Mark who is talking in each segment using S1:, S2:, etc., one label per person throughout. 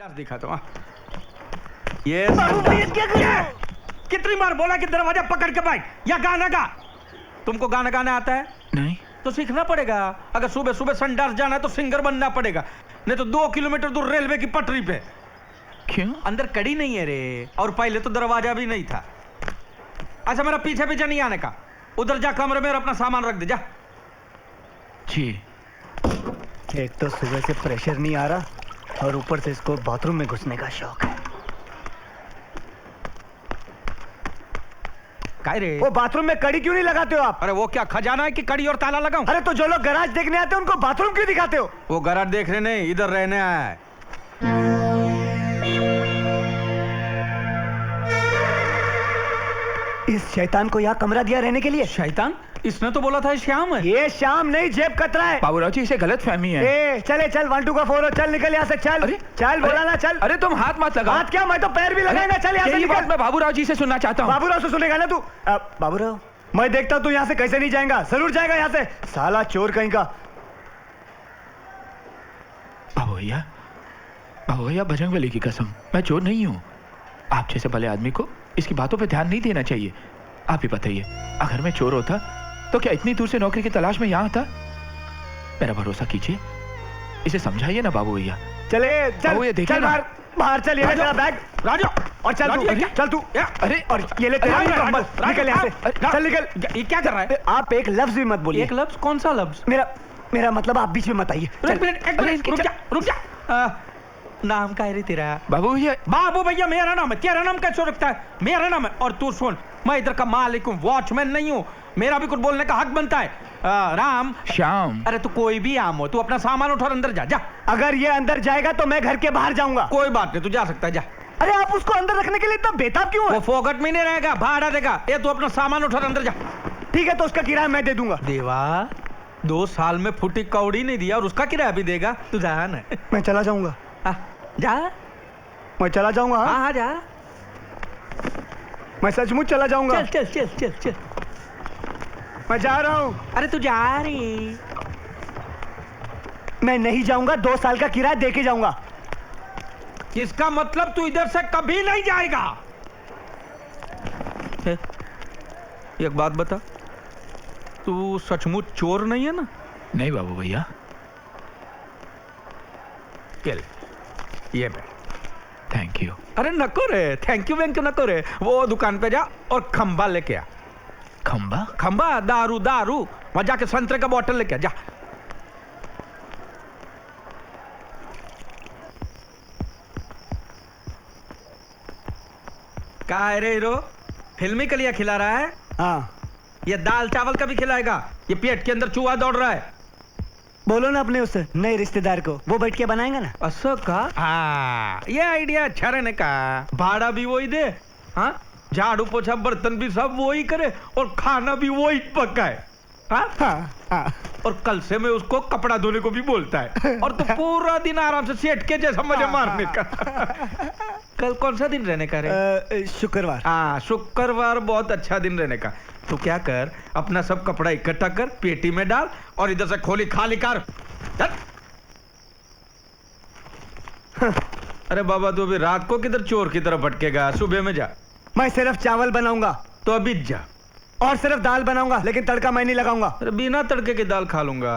S1: दिखा दो। ये क्या कर रहे हो? कितनी बार बोला कि दरवाजा पकड़ के बैठ या गाना गा। तुमको गाना गाना आता है?
S2: नहीं।
S1: तो सीखना पड़ेगा। अगर सुबह सुबह संडास जाना है तो सिंगर बनना पड़ेगा, नहीं तो 2 किलोमीटर दूर रेलवे की पटरी पे।
S2: क्यों?
S1: अंदर कड़ी नहीं है रे, और पहले तो दरवाजा भी नहीं था। अच्छा मेरा पीछे पीछे नहीं आने का, उधर जा कमरे में अपना सामान रख दे जा।
S2: जी।
S3: एक तो सुबह से प्रेशर नहीं आ रहा और ऊपर से इसको बाथरूम में घुसने का शौक है।
S1: काय रे?
S3: वो बाथरूम में कड़ी क्यों नहीं लगाते हो आप?
S1: अरे वो क्या खजाना है कि कड़ी और ताला लगाऊं?
S3: अरे तो जो लोग गैराज देखने आते हैं उनको बाथरूम क्यों दिखाते हो?
S1: वो गैराज देखने नहीं, इधर रहने आया है।
S3: इस शैतान को यहाँ कमरा दिया रहने के लिए।
S1: शैतान? इसने तो बोला था श्याम है।
S3: ये शाम नहीं, जेब कतरा है।
S2: बाबूराव जी, इसे गलत फहमी है।
S3: ए, चले चल 1 2 का 4 हो, चल निकल यहाँ से, चल।
S2: अरे,
S3: चल बोला ना, चल।
S2: अरे तुम हाथ मत लगाओ।
S3: हाथ क्या, मैं तो पैर भी लगाएगा। चल यहाँ से
S2: यही बात
S3: निकल।
S2: मैं बाबूराव जी से सुनना चाहता हूँ।
S3: बाबूराव से सुनेगा ना तू? बाबूराव, मैं देखता हूँ तू यहाँ से कैसे नहीं जाएगा। जरूर जाएगा यहाँ से, साला चोर कहीं का।
S2: बाबू भैया बजरंगबली की कसम, मैं चोर नहीं हूँ। आप जैसे भले आदमी को इसकी बातों पे ध्यान नहीं देना चाहिए। आप ही बताइए, अगर मैं चोर होता तो क्या इतनी दूर से नौकरी की तलाश में यहाँ आता? मेरा भरोसा कीजिए, इसे समझाइए ना बाबू भैया।
S3: चले चल,
S2: ये देखिए
S3: चल
S2: ना।
S3: बाहर चल, ये तेरा बैग।
S1: राजू,
S3: और चल
S1: राजू,
S3: तू,
S1: ये
S3: चल तू।
S2: अरे
S3: और ये ले तेरा
S1: राजू,
S3: कंबल।
S1: राजू,
S3: निकल यहाँ से, चल निकल।
S1: ये क्या कर रहा है?
S3: आप एक लफ्ज भी मत बोलिए।
S1: एक लफ्ज? कौन सा लफ्ज?
S3: मेरा मतलब आप बीच में मत आइए।
S1: एक मिनट रुक जा। नाम क्या है रे तेरा?
S2: बाबू
S1: भैया मेरा नाम है। तेरा नाम कैसे रखता है? मेरा नाम है। और तू सुन, मैं इधर का मालिक हूँ, वॉचमैन नहीं हूँ। मेरा भी कुछ बोलने का हक बनता है। राम
S2: श्याम।
S1: अरे तू कोई भी आम हो, तू अपना सामान उठा और अंदर जा।
S3: अगर ये अंदर जाएगा तो मैं घर के बाहर जाऊंगा।
S1: कोई बात नहीं, तू जा सकता है, जा।
S3: अरे आप उसको अंदर रखने के लिए इतना बेताब क्यों है?
S1: वो फोकट में नहीं रहेगा, भाड़ा देगा। ये तू अपना सामान उठा और अंदर जा।
S3: ठीक है, तो उसका किराया मैं दे दूंगा।
S1: देवा, 2 साल में फुटी कौड़ी नहीं दिया और उसका किराया भी देगा? तू जा ना।
S3: मैं चला जाऊंगा।
S1: जा।
S3: मैं चला जाऊंगा।
S1: हाँ जा।
S3: मैं सचमुच चला जाऊंगा।
S1: चल।
S3: मैं जा रहा हूँ।
S1: अरे तू जा रही?
S3: मैं नहीं जाऊंगा, 2 साल का किराया दे के जाऊंगा।
S1: इसका मतलब तू इधर से कभी नहीं जाएगा। एक बात बता, तू सचमुच चोर नहीं है ना?
S2: नहीं बाबू भैया।
S1: चल ये पे।
S2: Thank you.
S1: अरे नको रे, थैंक यू नको रे। वो दुकान पे जा और खंबा लेके आ। खंबा? दारू वहां जाके संतरे का बोतल लेके आ, जा। क्या है रे हीरो, फिल्मी कलिया खिला रहा है?
S3: हाँ।
S1: ये दाल चावल का भी खिलाएगा? ये पेट के अंदर चूहा दौड़ रहा है।
S3: बोलो ना अपने उस नए रिश्तेदार को, वो बैठ के बनाएगा ना।
S1: असो का? हाँ, ये आइडिया अच्छा रहने का। भाड़ा भी वही दे, हाँ, झाड़ू पोछा बर्तन भी सब वही करे और खाना भी वही पकाए। हाँ? और कल से मैं उसको कपड़ा धोने को भी बोलता है और तो पूरा दिन आराम से सेठ के जैसा मजा मारने का। कल कौन सा दिन रहने का रे?
S3: शुक्रवार।
S1: हाँ, शुक्रवार बहुत अच्छा दिन रहने का। तू क्या कर, अपना सब कपड़ा इकट्ठा कर, पेटी में डाल और इधर से खोली खाली कर। अरे बाबा, तू अभी रात को किधर चोर की तरफ भटकेगा? सुबह में जा।
S3: मैं सिर्फ चावल बनाऊंगा।
S1: तो अभी जा।
S3: और सिर्फ दाल बनाऊंगा, लेकिन तड़का मैं नहीं लगाऊंगा।
S1: अरे बिना तड़के की दाल खा लूंगा।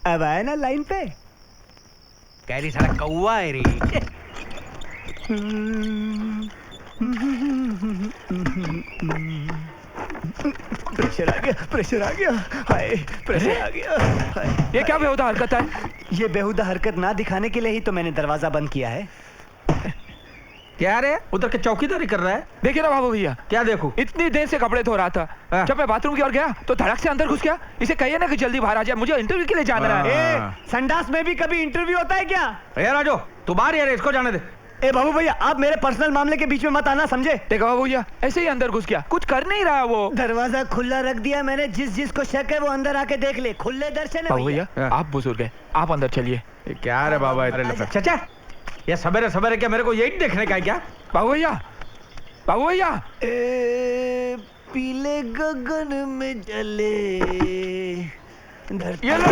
S3: अब आए ना लाइन पे।
S1: कह रही साला कौवा है रे।
S3: प्रेशर आ गया। हाय, प्रेशर आ गया।
S2: ये क्या बेहुदा हरकत है?
S3: ये बेहुदा हरकत ना दिखाने के लिए ही तो मैंने दरवाजा बंद किया है।
S1: क्या रे, उधर के चौकीदारी कर रहा है?
S2: देखिए ना बाबू भैया।
S1: क्या देखो?
S2: इतनी देर से कपड़े धो रहा था, जब मैं बाथरूम की ओर गया तो धड़क से अंदर घुस गया। इसे कहिए ना कि जल्दी बाहर आ जाए, मुझे इंटरव्यू के लिए जाना है।
S3: संडास में भी कभी इंटरव्यू होता है क्या?
S1: राजू, तू बाहर यार, इसको जाने दे।
S3: ए बाबू भैया, आप मेरे पर्सनल मामले के बीच में मत आना, समझे?
S2: देखो बाबू भैया, ऐसे ही अंदर घुस गया, कुछ कर नहीं रहा वो।
S3: दरवाजा खुला रख दिया मैंने, जिसको शक है वो अंदर आके देख ले। खुले दर्शन है
S2: बाबू भैया। आप बुजुर्ग हैं, आप अंदर चलिए।
S1: क्या रे बाबा, इधर चाचा, ये सवेरे सवेरे क्या मेरे को यही देखने का है क्या?
S2: बाबू भैया।
S3: पीले गगन में जले
S2: ये लो।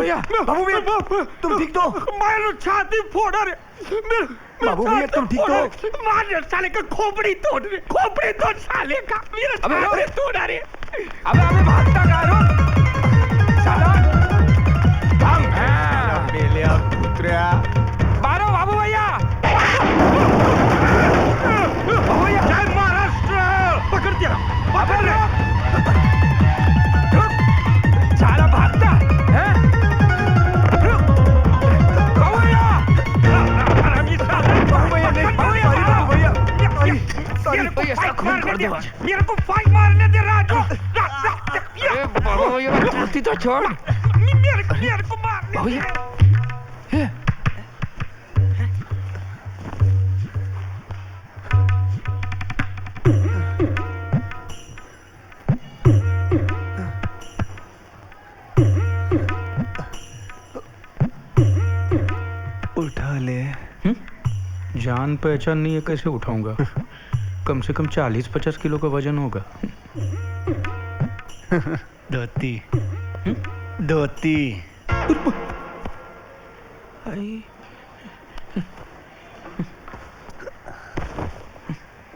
S2: भैया
S3: बाबू भैया तुम ठीक तो?
S1: मेरे छाती फोड़ रे
S3: बाबू भैया तुम ठीक तो?
S1: मार साले का खोपड़ी तोड़ रे, खोपड़ी तोड़ साले का, मेरे
S2: अबे
S1: छाती तोड़ रे।
S2: अबे भागता कहाँ रो साला भाग
S1: मेले पुत्रा
S2: मारो बाबू भैया
S1: जय महाराष्ट्र। पकड़ दिया, पकड़ रे।
S2: साला भागता है बाबू भैया
S1: हरामी साला।
S3: बाबू भैया नहीं, सॉरी बाबू भैया, सॉरी।
S1: मेरे को
S2: भैया,
S1: फाइट
S2: खून
S1: मारने
S2: कर
S1: दे,
S2: दो।
S1: मेरे को फाइट मारने दे राजू।
S2: अरे बाबू भैया धरती तो छोड़
S1: मेरे को मारने
S2: बाबू
S1: दे।
S2: भैया ये,
S3: उठा ले।
S1: जान पहचान नहीं है, कैसे उठाऊंगा? कम से कम 40-50 किलो का वजन होगा।
S3: धोती धोती।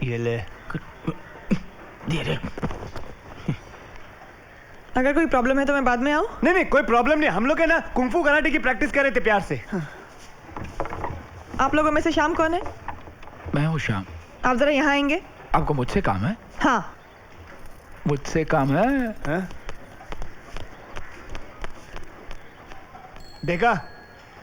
S3: ये ले।
S1: धीरे।
S4: अगर कोई प्रॉब्लम है तो मैं बाद में आऊं?
S3: नहीं नहीं कोई प्रॉब्लम नहीं, हम लोग है ना कुंफू कराटे की प्रैक्टिस कर रहे थे प्यार से।
S4: आप लोगों में से शाम कौन है?
S2: मैं हूँ श्याम।
S4: आप जरा यहाँ आएंगे।
S2: आपको मुझसे काम है?
S4: हाँ।
S2: मुझसे काम है?
S3: हाँ? देखा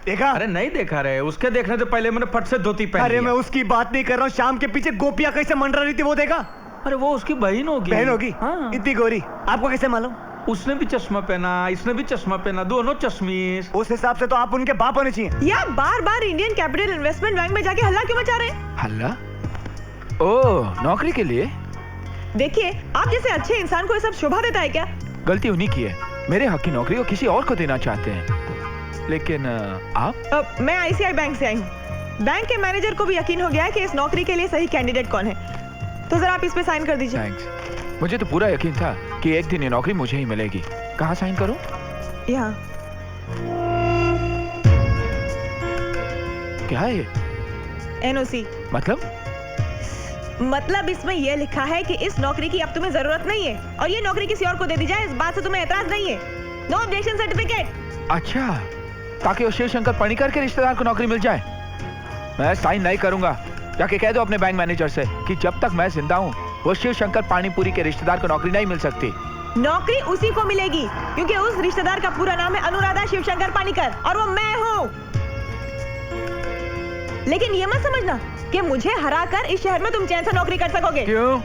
S3: देखा?
S1: अरे नहीं देखा रे, उसके देखने से पहले मैंने फट से धोती पहन
S3: अरे
S1: लिया।
S3: मैं उसकी बात नहीं कर रहा हूँ, शाम के पीछे गोपियां कैसे मंडरा रही थी वो देखा?
S1: अरे वो उसकी बहन होगी।
S3: बहन होगी?
S1: हाँ।
S3: इतनी गोरी, आपको कैसे मालूम?
S1: उसने भी चश्मा पहना, इसने भी चश्मा पहना, दोनों चश्मीश।
S3: उस हिसाब से तो आप उनके बाप होने चाहिए।
S4: ये आप बार बार इंडियन कैपिटल इन्वेस्टमेंट बैंक में जाके हल्ला क्यों मचा रहे हैं?
S2: हल्ला? ओह नौकरी के लिए?
S4: देखिए, आप जैसे अच्छे इंसान को ये सब शोभा देता है क्या?
S2: गलती उन्हीं की है, मेरे हक की नौकरी को किसी और को देना चाहते हैं। लेकिन आप?
S4: मैं आईसीआई बैंक से आई हूँ। बैंक के मैनेजर को भी यकीन हो गया है कि इस नौकरी के लिए सही कैंडिडेट कौन है। तो जरा आप इस पे साइन कर दीजिए।
S2: थैंक्स। मुझे तो पूरा यकीन था कि एक दिन ये नौकरी मुझे ही मिलेगी। कहाँ साइन करूं?
S4: यहाँ।
S2: क्या है ये?
S4: एनओसी। मतलब इसमें यह लिखा है कि इस नौकरी की अब तुम्हें जरूरत नहीं है और ये नौकरी किसी और को दे दी जाए, इस बात से तुम्हें एतराज नहीं है। No objection certificate.
S2: अच्छा, ताकि वो शिव शंकर पणिकर के रिश्तेदार को नौकरी मिल जाए। मैं साइन नहीं करूंगा। जाके कह दो अपने बैंक मैनेजर से कि जब तक मैं जिंदा हूँ वो शिव शंकर पानीपुरी के रिश्तेदार को नौकरी नहीं मिल सकती।
S4: नौकरी उसी को मिलेगी क्योंकि उस रिश्तेदार का पूरा नाम है अनुराधा शिवशंकर पानीकर और वो मैं हूँ। लेकिन ये मत समझना कि मुझे हराकर इस शहर में तुम चैन से नौकरी कर सकोगे।
S2: क्यों?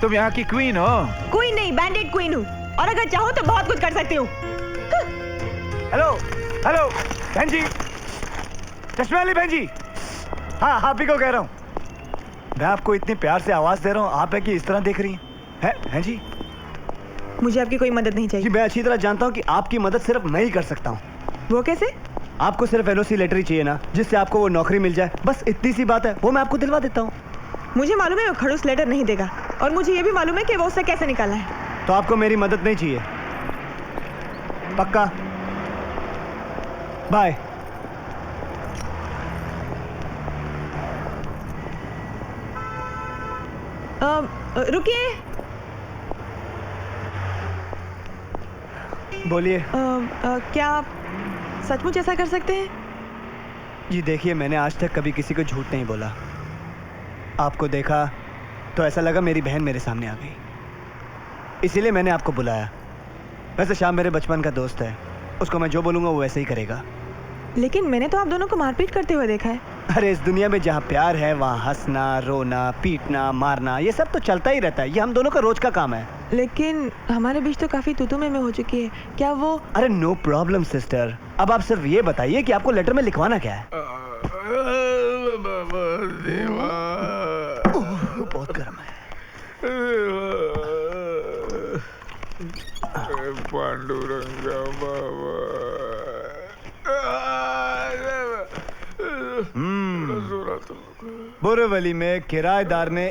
S2: तुम यहाँ की क्वीन हो।
S4: क्वीन नहीं, बैंडेड क्वीन हूँ और अगर चाहो तो बहुत कुछ कर सकती हूँ।
S3: हेलो हेलो बहन जी, चश्मे वाली बहन जी। हाँ आप ही को कह रहा हूँ। मैं आपको इतनी प्यार से आवाज दे रहा हूँ, आप है कि इस तरह देख रही हैं जी?
S4: मुझे आपकी कोई मदद नहीं
S3: जी
S4: चाहिए।
S3: मैं अच्छी तरह जानता हूँ कि आपकी मदद सिर्फ मैं ही कर सकता हूँ।
S4: वो कैसे?
S3: आपको सिर्फ एलओसी लेटर ही चाहिए ना, जिससे आपको वो नौकरी मिल जाए। बस इतनी सी बात है, वो मैं आपको दिलवा देता हूँ।
S4: मुझे मालूम है वो खड़ूस लेटर नहीं देगा और मुझे ये भी मालूम है कि वो उससे कैसे निकालना है।
S3: तो आपको मेरी मदद नहीं चाहिए? पक्का? बाय।
S4: रुकिए।
S3: बोलिए।
S4: क्या आप सचमुच ऐसा कर सकते हैं?
S3: जी देखिए, मैंने आज तक कभी किसी को झूठ नहीं बोला। आपको देखा तो ऐसा लगा मेरी बहन मेरे सामने आ गई, इसीलिए मैंने आपको बुलाया। वैसे श्याम मेरे बचपन का दोस्त है, उसको मैं जो बोलूँगा वो वैसे ही करेगा।
S4: लेकिन मैंने तो आप दोनों को मारपीट करते हुए देखा है।
S3: अरे इस दुनिया में जहाँ प्यार है वहाँ हंसना, रोना, पीटना, मारना, ये सब तो चलता ही रहता है। ये हम दोनों का रोज का काम है।
S4: लेकिन हमारे बीच तो काफी तू में हो चुकी है। क्या वो?
S3: अरे नो प्रॉब्लम सिस्टर। अब आप सिर्फ ये बताइए कि आपको लेटर में लिखवाना क्या है? बहुत गर्म है।
S2: पांडुरंगा बाबा।
S3: बोरीवली में किराएदार ने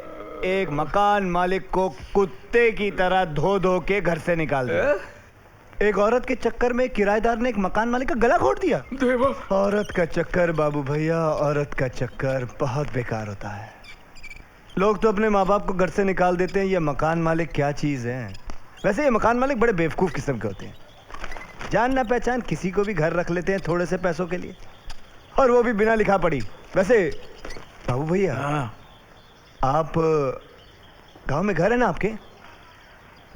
S3: एक मकान मालिक को कुत्ते की तरह धो धो के घर से निकाल दिया। एक औरत के चक्कर में किराएदार ने एक मकान मालिक का गला घोट दिया।
S2: देवा,
S3: औरत का चक्कर बाबू भैया, औरत का चक्कर बहुत बेकार होता है। लोग तो अपने माँ बाप को घर से निकाल देते हैं, ये मकान मालिक क्या चीज है। वैसे ये मकान मालिक बड़े बेवकूफ किस्म के होते हैं, जान ना पहचान किसी को भी घर रख लेते हैं थोड़े से पैसों के लिए, और वो भी बिना लिखा पढ़ी। वैसे बाबू भैया, आप गांव में घर है ना आपके?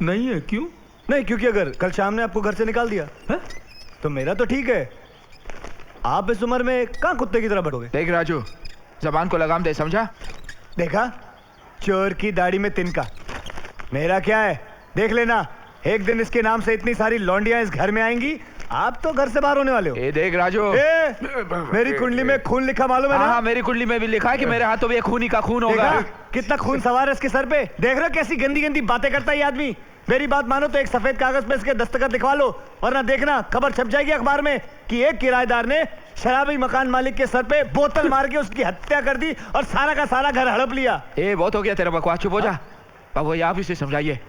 S1: नहीं है, क्यों?
S3: नहीं, क्योंकि अगर कल शाम ने आपको घर से निकाल दिया
S1: है?
S3: तो मेरा तो ठीक है, आप इस उम्र में कहाँ कुत्ते की तरह बढ़ोगे।
S2: देख राजू, जबान को लगाम दे, समझा?
S3: देखा, चोर की दाढ़ी में तिनका। मेरा क्या है, देख लेना, एक दिन इसके नाम से इतनी सारी लौंडियां इस घर में आएंगी, आप तो घर से बाहर होने वाले हो।
S2: ए देख राजू,
S3: मेरी कुंडली में खून लिखा मालूम है ना?
S2: हाँ, मेरी कुंडली में भी लिखा है कि मेरे हाथों में खून ही का खून होगा।
S3: देखा कितना खून सवार है इसके सर पे। देख रहे हो कैसी गंदी गंदी बातें करता है ये आदमी। मेरी बात मानो तो एक सफेद कागज पे इसके दस्तखत लिखवा लो, वरना देखना खबर छप जाएगी अखबार में कि एक किराएदार ने शराबी मकान मालिक के सर पे बोतल मार के उसकी हत्या कर दी और सारा का सारा घर हड़प लिया।
S2: ए बहुत हो गया तेरा बकवास, चुप हो जा। बाबू आप इसे समझाइए।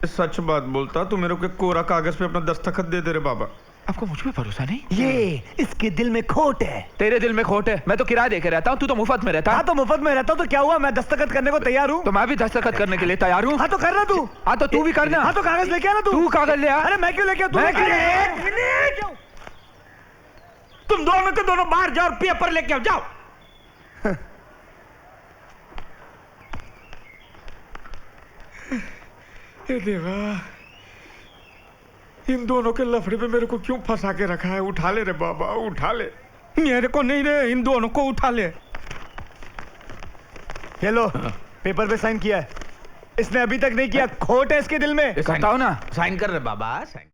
S1: सच बात बोलता तू मेरे को कोरा कागज पे अपना दस्तखत दे दे रे बाबा।
S2: आपको मुझ पे भरोसा नहीं?
S3: ये इसके दिल में खोट है।
S2: तेरे दिल में खोट है, मैं तो किराया देके रहता हूँ, तू तो मुफ्त में रहता है।
S3: हाँ तो मुफ्त में रहता हूँ तो क्या हुआ, मैं दस्तखत करने को तैयार हूँ।
S2: तो मैं भी दस्तखत करने के लिए तैयार हूँ।
S3: हाँ तो करना तू।
S2: हाँ तो तू भी करना।
S3: हाँ तो कागज लेके आना
S2: तू कागज ले आ।
S3: अरे मैं क्यों लेके आऊं? तू
S2: मैं
S3: लेके आ।
S2: क्यों?
S3: एक मिनट।
S1: तुम दोनों के दोनों बाहर जाओ और पेपर लेके आओ, जाओ। हे देवा, इन दोनों के लफड़े पे मेरे को क्यों फंसा के रखा है। उठा ले रे बाबा, उठा ले। मेरे को नहीं रे, इन दोनों को उठा ले।
S3: ये लो, पेपर पे साइन किया है। इसने अभी तक नहीं किया, खोट है इसके दिल में।
S2: बताओ ना।
S1: साइन कर रे बाबा, साइन।